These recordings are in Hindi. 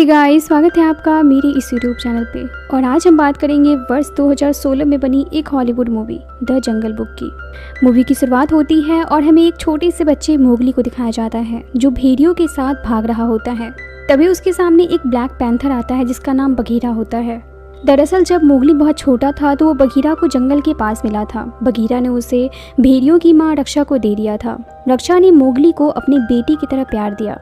गाइस, स्वागत है आपका मेरे इस यूट्यूब चैनल पे। और आज हम बात करेंगे वर्ष 2016 में बनी एक Hollywood movie the jungle book की। मूवी की शुरुआत होती है और हमें एक छोटे से बच्चे मोगली को दिखाया जाता है जो भेड़ियों के साथ भाग रहा होता है। तभी उसके सामने एक ब्लैक पैंथर आता है जिसका नाम बघीरा होता है। दरअसल जब मोगली बहुत छोटा था तो वो बघीरा को जंगल के पास मिला था। बघीरा ने उसे भेड़ियों की माँ रक्षा को दे दिया था। रक्षा ने मोगली को अपनी बेटी की तरह प्यार दिया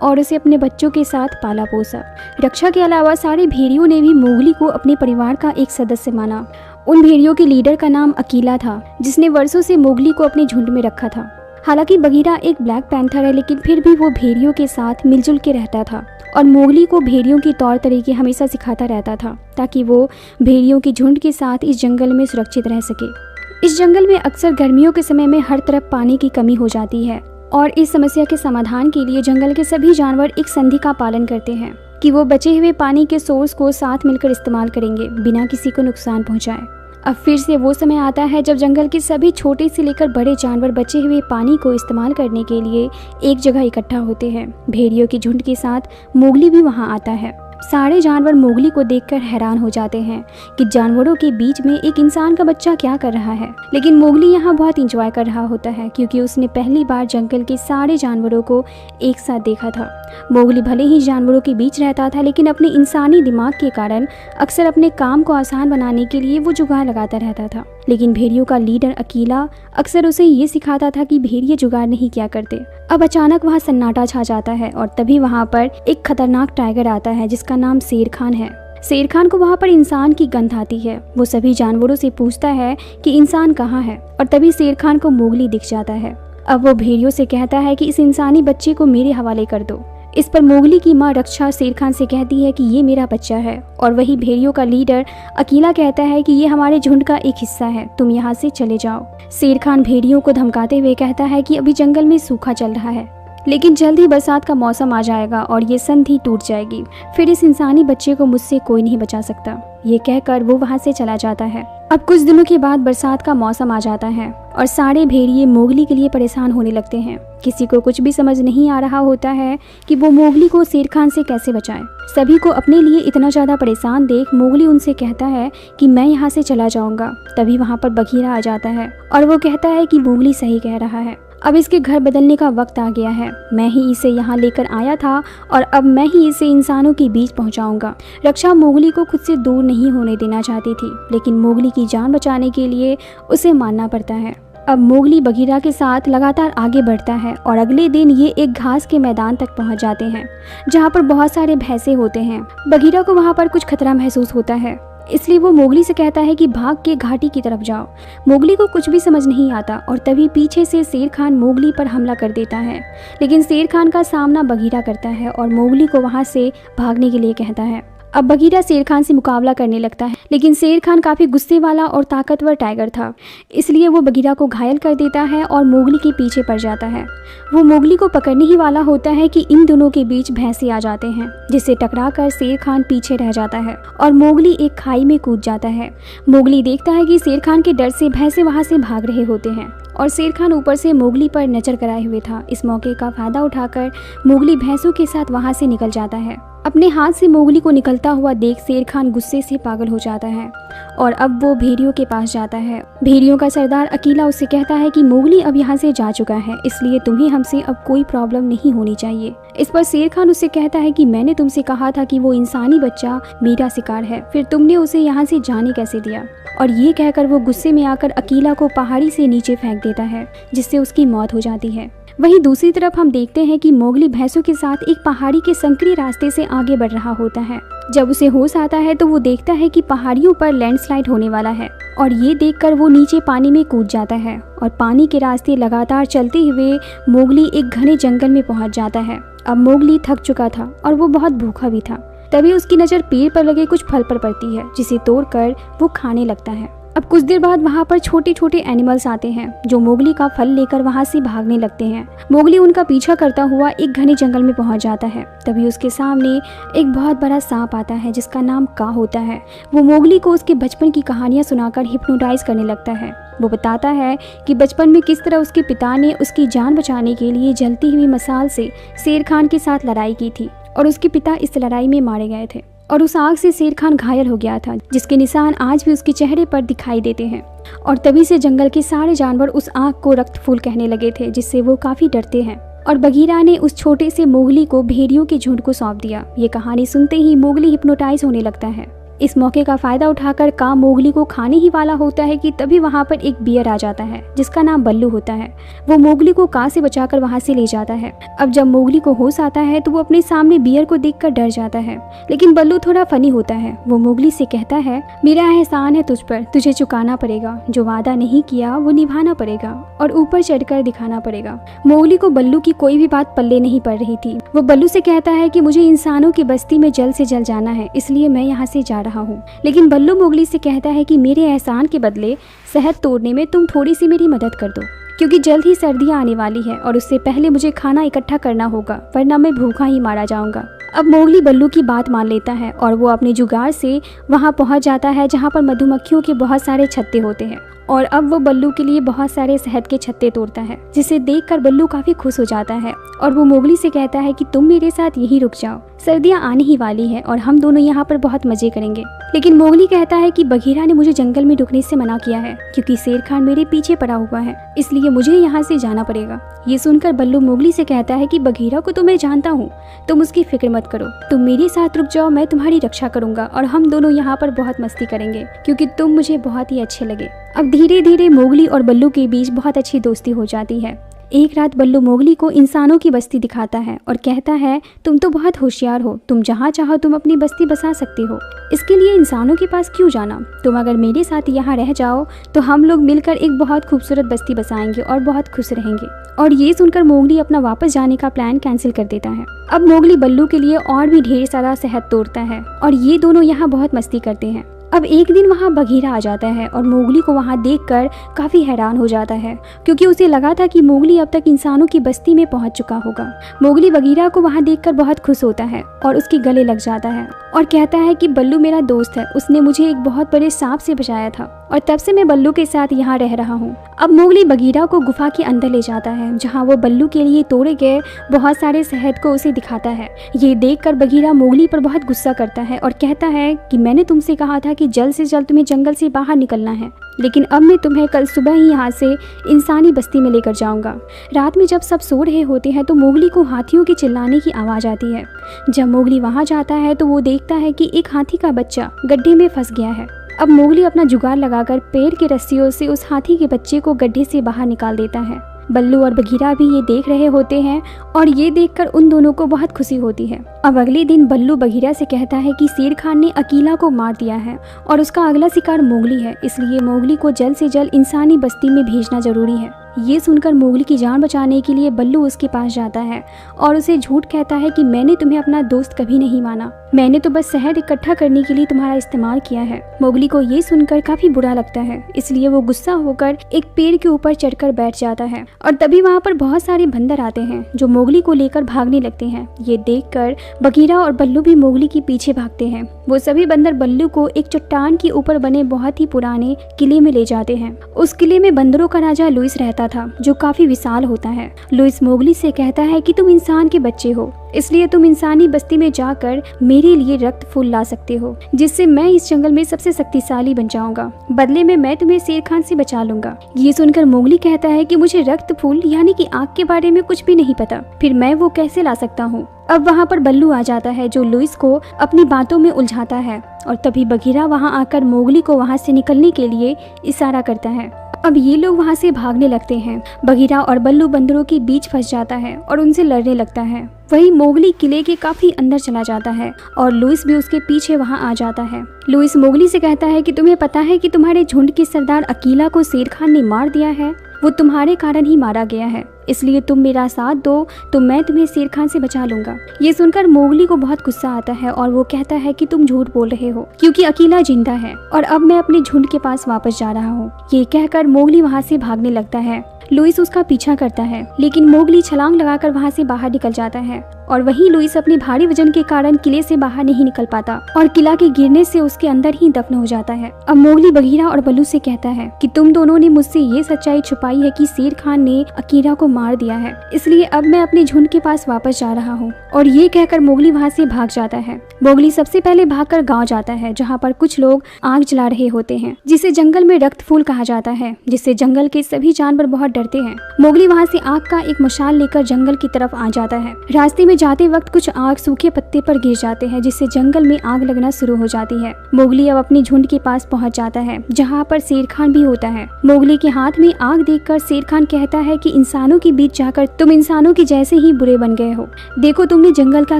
और उसे अपने बच्चों के साथ पाला पोसा। रक्षा के अलावा सारे भेड़ियों ने भी मोगली को अपने परिवार का एक सदस्य माना। उन भेड़ियों के लीडर का नाम अकीला था जिसने वर्षों से मोगली को अपने झुंड में रखा था। हालांकि बघीरा एक ब्लैक पैंथर है लेकिन फिर भी वो भेड़ियों के साथ मिलजुल के रहता था और मोगली को भेड़ियों के तौर तरीके हमेशा सिखाता रहता था ताकि वो भेड़ियों के झुंड के साथ इस जंगल में सुरक्षित रह सके। इस जंगल में अक्सर गर्मियों के समय में हर तरफ पानी की कमी हो जाती है और इस समस्या के समाधान के लिए जंगल के सभी जानवर एक संधि का पालन करते हैं कि वो बचे हुए पानी के सोर्स को साथ मिलकर इस्तेमाल करेंगे बिना किसी को नुकसान पहुंचाए। अब फिर से वो समय आता है जब जंगल के सभी छोटे से लेकर बड़े जानवर बचे हुए पानी को इस्तेमाल करने के लिए एक जगह इकट्ठा होते हैं। भेड़ियों के झुंड के साथ मोगली भी वहां आता है। सारे जानवर मोगली को देखकर हैरान हो जाते हैं कि जानवरों के बीच में एक इंसान का बच्चा क्या कर रहा है। लेकिन मोगली यहाँ बहुत इंजॉय कर रहा होता है क्योंकि उसने पहली बार जंगल के सारे जानवरों को एक साथ देखा था। मोगली भले ही जानवरों के बीच रहता था लेकिन अपने इंसानी दिमाग के कारण अक्सर अपने काम को आसान बनाने के लिए वो जुगाड़ लगाता रहता था। लेकिन भेड़ियों का लीडर अकीला अक्सर उसे ये सिखाता था कि भेड़िए जुगाड़ नहीं किया करते। अब अचानक वहाँ सन्नाटा छा जाता है और तभी वहाँ पर एक खतरनाक टाइगर आता है जिसका नाम शेर खान है। शेर खान को वहाँ पर इंसान की गंध आती है। वो सभी जानवरों से पूछता है कि इंसान कहाँ है और तभी शेर खान को मोगली दिख जाता है। अब वो भेड़ियों से कहता है कि इस इंसानी बच्चे को मेरे हवाले कर दो। इस पर मोगली की माँ रक्षा शेर खान से कहती है कि ये मेरा बच्चा है और वही भेड़ियों का लीडर अकीला कहता है कि ये हमारे झुंड का एक हिस्सा है, तुम यहाँ से चले जाओ। शेर खान भेड़ियों को धमकाते हुए कहता है कि अभी जंगल में सूखा चल रहा है लेकिन जल्द ही बरसात का मौसम आ जाएगा और ये संधि टूट जाएगी, फिर इस इंसानी बच्चे को मुझसे कोई नहीं बचा सकता। ये कहकर वो वहाँ से चला जाता है। अब कुछ दिनों के बाद बरसात का मौसम आ जाता है और सारे भेड़िए मोगली के लिए परेशान होने लगते हैं। किसी को कुछ भी समझ नहीं आ रहा होता है कि वो मोगली को शेर खान से कैसे बचाए। सभी को अपने लिए इतना ज्यादा परेशान देख मोगली उनसे कहता है कि मैं यहाँ से चला जाऊंगा। तभी वहाँ पर बघीरा आ जाता है और वो कहता है कि मोगली सही कह रहा है, अब इसके घर बदलने का वक्त आ गया है। मैं ही इसे यहाँ लेकर आया था और अब मैं ही इसे इंसानों के बीच पहुँचाऊंगा। रक्षा मोगली को खुद से दूर नहीं होने देना चाहती थी लेकिन मोगली की जान बचाने के लिए उसे मानना पड़ता है। अब मोगली बघीरा के साथ लगातार आगे बढ़ता है और अगले दिन ये एक घास के मैदान तक पहुंच जाते हैं जहां पर बहुत सारे भैंसे होते हैं। बघीरा को वहां पर कुछ खतरा महसूस होता है इसलिए वो मोगली से कहता है कि भाग के घाटी की तरफ जाओ। मोगली को कुछ भी समझ नहीं आता और तभी पीछे से शेर खान मोगली पर हमला कर देता है लेकिन शेर खान का सामना बघीरा करता है और मोगली को वहां से भागने के लिए कहता है। अब बघीरा शेर खान से मुकाबला करने लगता है लेकिन शेर खान काफी गुस्से वाला और ताकतवर टाइगर था इसलिए वो बघीरा को घायल कर देता है और मोगली के पीछे पड़ जाता है। वो मोगली को पकड़ने ही वाला होता है कि इन दोनों के बीच भैंसे आ जाते हैं जिससे टकराकर शेर खान पीछे रह जाता है और मोगली एक खाई में कूद जाता है। मोगली देखता है कि शेर खान के डर से भैंसे वहां से भाग रहे होते हैं और शेर खान ऊपर से मोगली पर नजर कराए हुए था। इस मौके का फायदा उठाकर मोगली भैंसों के साथ वहां से निकल जाता है। अपने हाथ से मोगली को निकलता हुआ देख शेर खान गुस्से से पागल हो जाता है और अब वो भेड़ियों के पास जाता है। भेड़ियों का सरदार अकीला उससे कहता है कि मोगली अब यहाँ से जा चुका है इसलिए तुम्हें हमसे अब कोई प्रॉब्लम नहीं होनी चाहिए। इस पर शेर खान उससे कहता है कि मैंने तुमसे कहा था कि वो इंसानी बच्चा मेरा शिकार है, फिर तुमने उसे यहाँ से जाने कैसे दिया। और ये कहकर वो गुस्से में आकर अकीला को पहाड़ी से नीचे फेंक देता है जिससे उसकी मौत हो जाती है। वहीं दूसरी तरफ हम देखते हैं कि मोगली भैंसों के साथ एक पहाड़ी के संकरी रास्ते से आगे बढ़ रहा होता है। जब उसे होश आता है तो वो देखता है कि पहाड़ियों पर लैंडस्लाइड होने वाला है और ये देखकर वो नीचे पानी में कूद जाता है और पानी के रास्ते लगातार चलते हुए मोगली एक घने जंगल में पहुंच जाता है। अब मोगली थक चुका था और वो बहुत भूखा भी था। तभी उसकी नज़र पेड़ पर लगे कुछ फल पर पड़ती है जिसे तोड़कर वो खाने लगता है। अब कुछ देर बाद वहाँ पर छोटे छोटे एनिमल्स आते हैं जो मोगली का फल लेकर वहाँ से भागने लगते हैं। मोगली उनका पीछा करता हुआ एक घने जंगल में पहुँच जाता है। तभी उसके सामने एक बहुत बड़ा सांप आता है जिसका नाम का होता है। वो मोगली को उसके बचपन की कहानियाँ सुनाकर हिप्नोटाइज करने लगता है। वो बताता है कि बचपन में किस तरह उसके पिता ने उसकी जान बचाने के लिए जलती हुई मसाल से शेर खान के साथ लड़ाई की थी और उसके पिता इस लड़ाई में मारे गए थे। और उस आग से शेर खान घायल हो गया था, जिसके निशान आज भी उसके चेहरे पर दिखाई देते हैं। और तभी से जंगल के सारे जानवर उस आग को रक्तफूल कहने लगे थे, जिससे वो काफी डरते हैं। और बगीरा ने उस छोटे से मोगली को भेड़ियों के झुंड को सौंप दिया। ये कहानी सुनते ही मोगली हिप्नोटाइज होने लगता है। इस मौके का फायदा उठाकर काम मोगली को खाने ही वाला होता है कि तभी वहाँ पर एक बियर आ जाता है, जिसका नाम बल्लू होता है। वो मोगली को कार से बचाकर वहाँ से ले जाता है। अब जब मोगली को होश आता है तो वो अपने सामने बियर को देखकर डर जाता है, लेकिन बल्लू थोड़ा फनी होता है। वो मोगली से कहता है, मेरा एहसान है तुझ पर, तुझे चुकाना पड़ेगा। जो वादा नहीं किया वो निभाना पड़ेगा और ऊपर चढ़कर दिखाना पड़ेगा। मोगली को बल्लू की कोई भी बात पल्ले नहीं पड़ रही थी। वो बल्लू से कहता है कि मुझे इंसानों की बस्ती में जल्द से जल्द जाना है, इसलिए मैं यहाँ से जा रहा हूँ। लेकिन बल्लू मोगली से कहता है कि मेरे एहसान के बदले शहद तोड़ने में तुम थोड़ी सी मेरी मदद कर दो, क्योंकि जल्द ही सर्दियाँ आने वाली है और उससे पहले मुझे खाना इकट्ठा करना होगा, वरना मैं भूखा ही मारा जाऊंगा। अब मोगली बल्लू की बात मान लेता है और वो अपने जुगाड़ से वहाँ पहुँच जाता है जहाँ पर मधुमक्खियों के बहुत सारे छत्ते होते हैं। और अब वो बल्लू के लिए बहुत सारे शहद के छत्ते तोड़ता है, जिसे देखकर बल्लू काफी खुश हो जाता है। और वो मोगली से कहता है कि तुम मेरे साथ यहीं रुक जाओ, सर्दियाँ आने ही वाली है और हम दोनों यहाँ पर बहुत मजे करेंगे। लेकिन मोगली कहता है कि बगीरा ने मुझे जंगल में रुकने से मना किया है, क्योंकि शेर खान मेरे पीछे पड़ा हुआ है, इसलिए मुझे यहाँ से जाना पड़ेगा। ये सुनकर बल्लू मोगली से कहता है कि बगीरा को तो मैं जानता हूँ, तुम उसकी फिक्र मत करो, तुम मेरे साथ रुक जाओ, मैं तुम्हारी रक्षा करूंगा और हम दोनों यहाँ पर बहुत मस्ती करेंगे, क्योंकि तुम मुझे बहुत ही अच्छे लगे। अब धीरे धीरे मोगली और बल्लू के बीच बहुत अच्छी दोस्ती हो जाती है। एक रात बल्लू मोगली को इंसानों की बस्ती दिखाता है और कहता है, तुम तो बहुत होशियार हो, तुम जहाँ चाहो तुम अपनी बस्ती बसा सकते हो, इसके लिए इंसानों के पास क्यों जाना? तुम अगर मेरे साथ यहाँ रह जाओ तो हम लोग मिलकर एक बहुत खूबसूरत बस्ती बसाएंगे और बहुत खुश रहेंगे। और ये सुनकर मोगली अपना वापस जाने का प्लान कैंसिल कर देता है। अब मोगली बल्लू के लिए और भी ढेर सारा शहद तोड़ता है और ये दोनों यहाँ बहुत मस्ती करते हैं। अब एक दिन वहाँ बगीरा आ जाता है और मोगली को वहाँ देखकर काफी हैरान हो जाता है, क्योंकि उसे लगा था कि मोगली अब तक इंसानों की बस्ती में पहुँच चुका होगा। मोगली बगीरा को वहाँ देखकर बहुत खुश होता है और उसके गले लग जाता है और कहता है कि बल्लू मेरा दोस्त है, उसने मुझे एक बहुत बड़े सांप से बचाया था और तब से मैं बल्लू के साथ यहाँ रह रहा हूँ। अब मोगली बगीरा को गुफा के अंदर ले जाता है, जहाँ वो बल्लू के लिए तोड़े गए बहुत सारे शहद को उसे दिखाता है। ये देखकर बगीरा मोगली पर बहुत गुस्सा करता है और कहता है कि मैंने तुमसे कहा था कि जल्द से जल्द तुम्हें जंगल से बाहर निकलना है, लेकिन अब मैं तुम्हें कल सुबह ही यहाँ से इंसानी बस्ती में लेकर जाऊंगा। रात में जब सब सो रहे होते हैं तो मोगली को हाथियों के चिल्लाने की आवाज़ आती है। जब मोगली वहाँ जाता है तो वो देखता है कि एक हाथी का बच्चा गड्ढे में फंस गया है। अब मोगली अपना जुगाड़ लगाकर पेड़ के रस्सियों से उस हाथी के बच्चे को गड्ढे से बाहर निकाल देता है। बल्लू और बगीरा भी ये देख रहे होते हैं और ये देखकर उन दोनों को बहुत खुशी होती है। अब अगले दिन बल्लू बगीरा से कहता है कि शेर खान ने अकीला को मार दिया है और उसका अगला शिकार मोगली है, इसलिए मोगली को जल्द से जल्द इंसानी बस्ती में भेजना जरूरी है। ये सुनकर मोगली की जान बचाने के लिए बल्लू उसके पास जाता है और उसे झूठ कहता है कि मैंने तुम्हें अपना दोस्त कभी नहीं माना, मैंने तो बस शहद इकट्ठा करने के लिए तुम्हारा इस्तेमाल किया है। मोगली को ये सुनकर काफी बुरा लगता है, इसलिए वो गुस्सा होकर एक पेड़ के ऊपर चढ़कर बैठ जाता है और तभी वहाँ पर बहुत सारे बंदर आते हैं जो मोगली को लेकर भागने लगते हैं। ये देखकर बगीरा और बल्लू भी मोगली के पीछे भागते हैं। वो सभी बंदर बल्लू को एक चट्टान के ऊपर बने बहुत ही पुराने किले में ले जाते हैं। उस किले में बंदरों का राजा लुइस रहता था, जो काफी विशाल होता है। लुइस मोगली से कहता है कि तुम इंसान के बच्चे हो, इसलिए तुम इंसानी बस्ती में जाकर मेरे लिए रक्त फूल ला सकते हो, जिससे मैं इस जंगल में सबसे शक्तिशाली बन जाऊंगा। बदले में मैं तुम्हें शेर खान से बचा लूंगा। ये सुनकर मोगली कहता है कि मुझे रक्त फूल यानी कि आग के बारे में कुछ भी नहीं पता, फिर मैं वो कैसे ला सकता हूँ। अब वहाँ पर बल्लू आ जाता है जो लुइस को अपनी बातों में उलझाता है और तभी बगीरा वहाँ आकर मोगली को वहाँ से निकलने के लिए इशारा करता है। अब ये लोग वहाँ से भागने लगते हैं। बगीरा और बल्लू बंदरों के बीच फंस जाता है और उनसे लड़ने लगता है। वहीं मोगली किले के काफी अंदर चला जाता है और लुइस भी उसके पीछे वहाँ आ जाता है। लुइस मोगली से कहता है कि तुम्हें पता है कि तुम्हारे झुंड के सरदार अकीला को शेर खान ने मार दिया है, वो तुम्हारे कारण ही मारा गया है, इसलिए तुम मेरा साथ दो तो मैं तुम्हें शेर खान से बचा लूंगा। ये सुनकर मोगली को बहुत गुस्सा आता है और वो कहता है कि तुम झूठ बोल रहे हो, क्योंकि अकीला जिंदा है और अब मैं अपने झुंड के पास वापस जा रहा हूँ। ये कहकर मोगली वहाँ से भागने लगता है। लुइस उसका पीछा करता है, लेकिन मोगली छलांग लगाकर वहाँ से बाहर निकल जाता है और वहीं लुइस अपने भारी वजन के कारण किले से बाहर नहीं निकल पाता और किला के गिरने से उसके अंदर ही दफन हो जाता है। अब मोगली बगीरा और बल्लू से कहता है कि तुम दोनों ने मुझसे ये सच्चाई छुपाई है कि शेर खान ने अकीरा को मार दिया है, इसलिए अब मैं अपने झुंड के पास वापस जा रहा हूँ। और ये कहकर मोगली वहाँ से भाग जाता है। मोगली सबसे पहले भागकर गांव जाता है जहाँ पर कुछ लोग आग जला रहे होते हैं, जिसे जंगल में रक्त फूल कहा जाता है, जिससे जंगल के सभी जानवर बहुत डरते हैं। मोगली वहाँ से आग का एक मशाल लेकर जंगल की तरफ आ जाता है। रास्ते में जाते वक्त कुछ आग सूखे पत्ते पर गिर जाते हैं, जिससे जंगल में आग लगना शुरू हो जाती है। मोगली अब अपने झुंड के पास पहुँच जाता है जहाँ पर शेर खान भी होता है। मोगली के हाथ में आग देखकर शेर खान कहता है कि इंसानों के बीच जाकर तुम इंसानों के जैसे ही बुरे बन गए हो। देखो तुमने जंगल का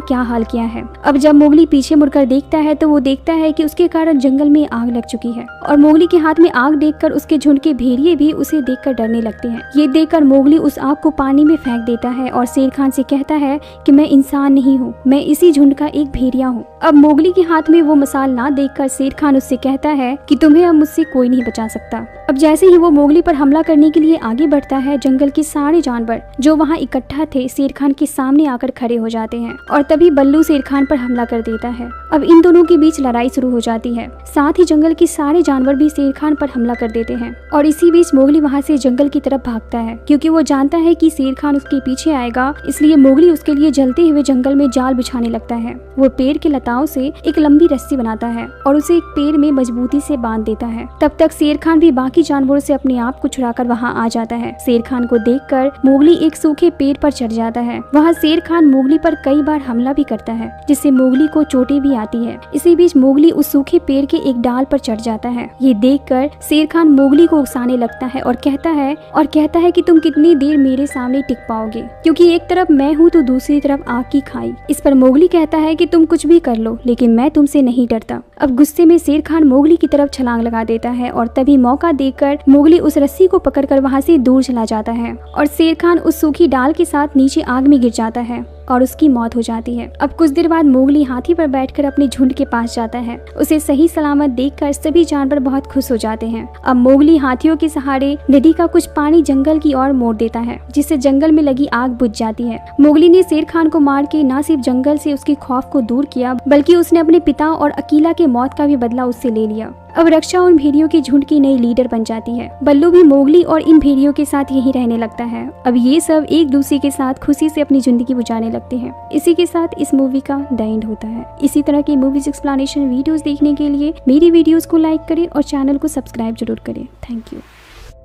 क्या हाल किया है। अब जब मोगली पीछे मुड़कर देखता है तो वो देखता है कि उसके कारण जंगल में आग लग चुकी है और मोगली के हाथ में आग देखकर उसके झुंड के भेड़िए भी उसे देखकर डरने लगते हैं। ये देखकर मोगली उस आग को पानी में फेंक देता है और शेर खान से कहता है कि मैं इंसान नहीं हूँ, मैं इसी झुंड का एक भेड़िया हूँ। अब मोगली के हाथ में वो मसाल ना देखकर शेर खान उससे कहता है कि तुम्हें अब मुझसे कोई नहीं बचा सकता। अब जैसे ही वो मोगली पर हमला करने के लिए आगे बढ़ता है, जंगल के सारे जानवर जो वहाँ इकट्ठा थे शेर खान के सामने आकर खड़े हो जाते हैं और तभी बल्लू शेर खान पर हमला कर देता है। अब इन दोनों के बीच लड़ाई शुरू हो जाती है। साथ ही जंगल के सारे जानवर भी शेर खान पर हमला कर देते हैं और इसी बीच मोगली वहाँ से जंगल की तरफ भागता है क्योंकि वो जानता है कि शेर खान उसके पीछे आएगा। इसलिए मोगली उसके लिए जलते हुए जंगल में जाल बिछाने लगता है। वो पेड़ के लताओं से एक लंबी रस्सी बनाता है और उसे एक पेड़ में मजबूती से बांध देता है। तब तक शेर खान भी बाकी जानवरों से अपने आप को छुड़ाकर वहाँ आ जाता है। शेर खान को देखकर मोगली एक सूखे पेड़ पर चढ़ जाता है। वहाँ शेर खान मोगली पर कई बार हमला भी करता है, जिससे मोगली को चोटें भी आती है। इसी बीच मोगली उस सूखे पेड़ के एक डाल पर चढ़ जाता है। ये देखकर शेर खान मोगली को उकसाने लगता है और कहता है कि तुम कितनी देर मेरे सामने टिक पाओगे, क्योंकि एक तरफ मैं हूँ तो दूसरी तरफ आग की खाई। इस पर मोगली कहता है कि तुम कुछ भी कर लो, लेकिन मैं तुमसे नहीं डरता। अब गुस्से में शेर खान मोगली की तरफ छलांग लगा देता है और तभी मौका देखकर मोगली उस रस्सी को पकड़कर वहाँ से दूर चला जाता है और शेर खान उस सूखी डाल के साथ नीचे आग में गिर जाता है और उसकी मौत हो जाती है। अब कुछ देर बाद मोगली हाथी पर बैठकर अपने झुंड के पास जाता है। उसे सही सलामत देखकर सभी जानवर बहुत खुश हो जाते हैं। अब मोगली हाथियों के सहारे नदी का कुछ पानी जंगल की ओर मोड़ देता है, जिससे जंगल में लगी आग बुझ जाती है। मोगली ने शेर खान को मार के न सिर्फ जंगल से उसके खौफ को दूर किया, बल्कि उसने अपने पिता और अकीला के मौत का भी बदला उससे ले लिया। अब रक्षा उन भेड़ियों के झुंड की नई लीडर बन जाती है। बल्लू भी मोगली और इन भेड़ियों के साथ यही रहने लगता है। अब ये सब एक दूसरे के साथ खुशी से अपनी जिंदगी गुजारने लगते हैं। इसी के साथ इस मूवी का द एंड होता है। इसी तरह की मूवीज एक्सप्लेनेशन वीडियोस देखने के लिए मेरी वीडियोस को लाइक करें और चैनल को सब्सक्राइब जरूर करें। Thank you.